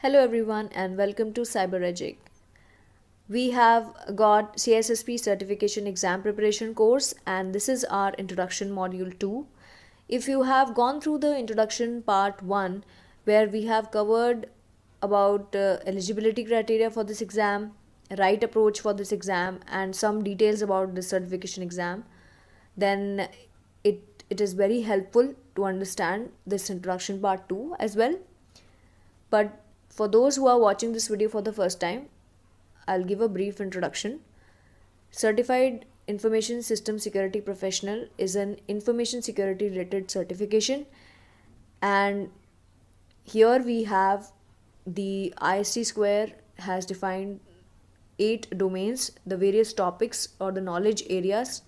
Hello everyone and welcome to CyberEgic. We have got CSSP certification exam preparation course and this is our introduction module 2. If you have gone through the introduction part 1 where we have covered about eligibility criteria for this exam, right approach for this exam and some details about the certification exam, then it is very helpful to understand this introduction part 2 as well. But for those who are watching this video for the first time, I'll give a brief introduction. Certified Information System Security Professional is an information security related certification, and here we have the IST square has defined 8 domains, the various topics or the knowledge areas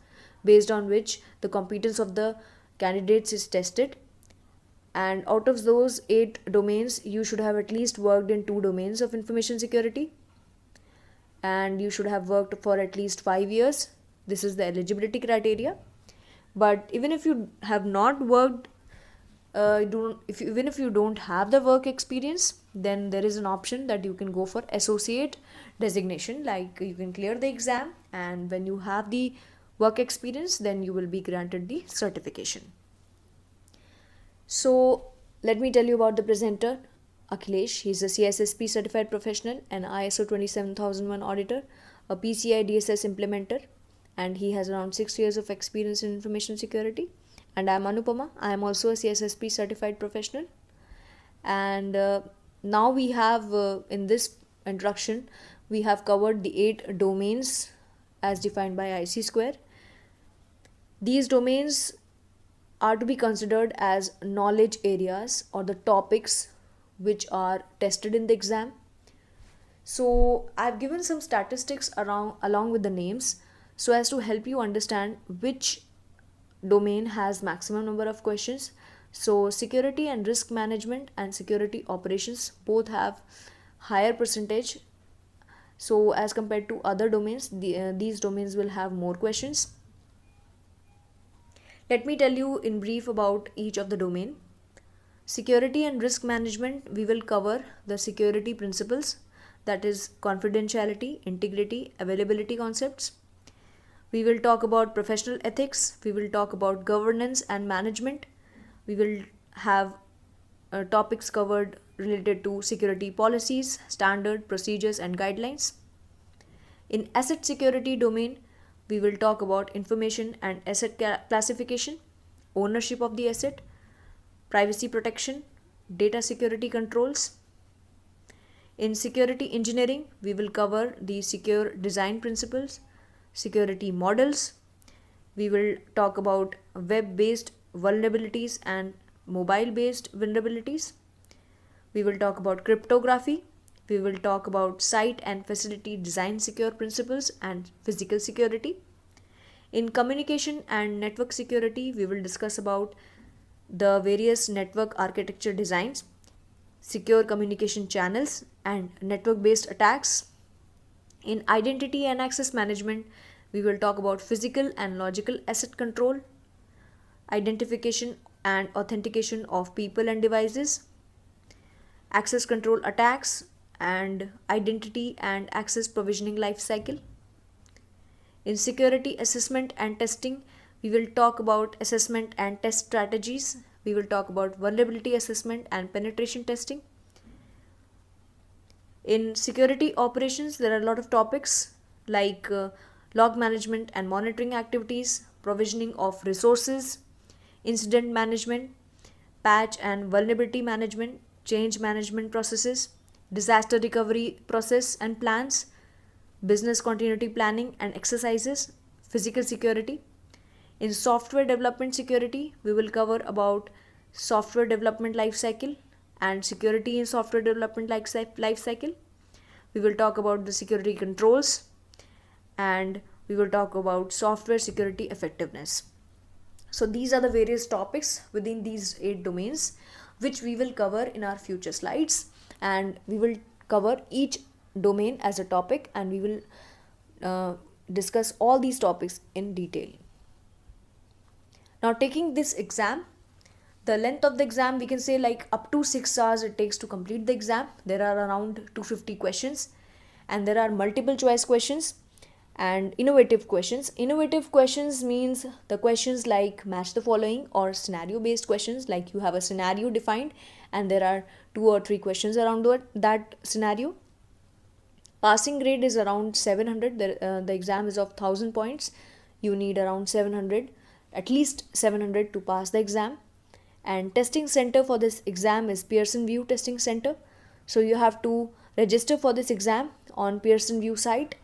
based on which the competence of the candidates is tested. And out of those 8 domains, you should have at least worked in 2 domains of information security, and you should have worked for at least 5 years. This is the eligibility criteria. But even if you have not worked, even if you don't have the work experience, then there is an option that you can go for associate designation. Like you can clear the exam, and when you have the work experience, then you will be granted the certification. So let me tell you about the presenter, Akhilesh. He's a CSSP certified professional, an ISO 27001 auditor, a PCI DSS implementer, and he has around 6 years of experience in information security. And I'm Anupama. I am also a CSSP certified professional. And now we have, in this introduction, we have covered the 8 domains as defined by IC square. These domains are to be considered as knowledge areas or the topics which are tested in the exam. So I've given some statistics around along with the names so as to help you understand which domain has maximum number of questions. So security and risk management and security operations both have higher percentage. So as compared to other domains, these domains will have more questions. Let me tell you in brief about each of the domain. Security and risk management, we will cover the security principles, that is confidentiality, integrity, availability concepts. We will talk about professional ethics, we will talk about governance and management. We will have topics covered related to security policies, standard procedures and guidelines. In asset security domain, we will talk about information and asset classification, ownership of the asset, privacy protection, data security controls. In security engineering, we will cover the secure design principles, security models. We will talk about web based vulnerabilities and mobile based vulnerabilities. We will talk about cryptography. We will talk about site and facility design secure principles and physical security. In communication and network security, we will discuss about the various network architecture designs, secure communication channels, and network based attacks. In identity and access management, we will talk about physical and logical asset control, identification and authentication of people and devices, access control attacks, and identity and access provisioning lifecycle. In security assessment and testing, we will talk about assessment and test strategies. We will talk about vulnerability assessment and penetration testing. In security operations, there are a lot of topics like log management and monitoring activities, provisioning of resources, incident management, patch and vulnerability management, change management processes, disaster recovery process and plans, business continuity planning and exercises, physical security. In software development security, we will cover about software development lifecycle and security in software development lifecycle. We will talk about the security controls, and we will talk about software security effectiveness. So these are the various topics within these 8 domains which we will cover in our future slides, and we will cover each domain as a topic, and we will discuss all these topics in detail. Now, taking this exam, The length of the exam, we can say like up to 6 hours it takes to complete the exam. There are around 250 questions, and there are multiple choice questions and innovative questions. Innovative questions means the questions like match the following, or scenario based questions, like you have a scenario defined and there are two or three questions around that scenario. Passing grade is around 700. The exam is of 1000 points. You need around 700, at least 700 to pass the exam. And testing center for this exam is Pearson VUE Testing Center. So you have to register for this exam on Pearson VUE site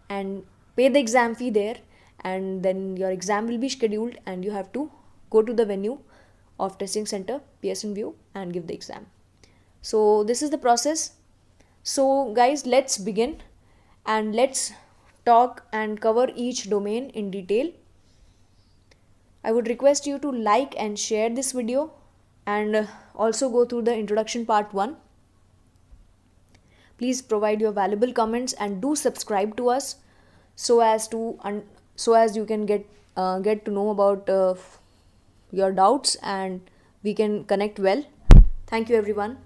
and pay the exam fee there, and then your exam will be scheduled and you have to go to the venue of testing center Pearson VUE and give the exam. So this is the process. So guys, let's begin and let's talk and cover each domain in detail. I would request you to like and share this video, and also go through the introduction part 1. Please provide your valuable comments and do subscribe to us, so as you can get to know about your doubts and we can connect well. Thank you everyone.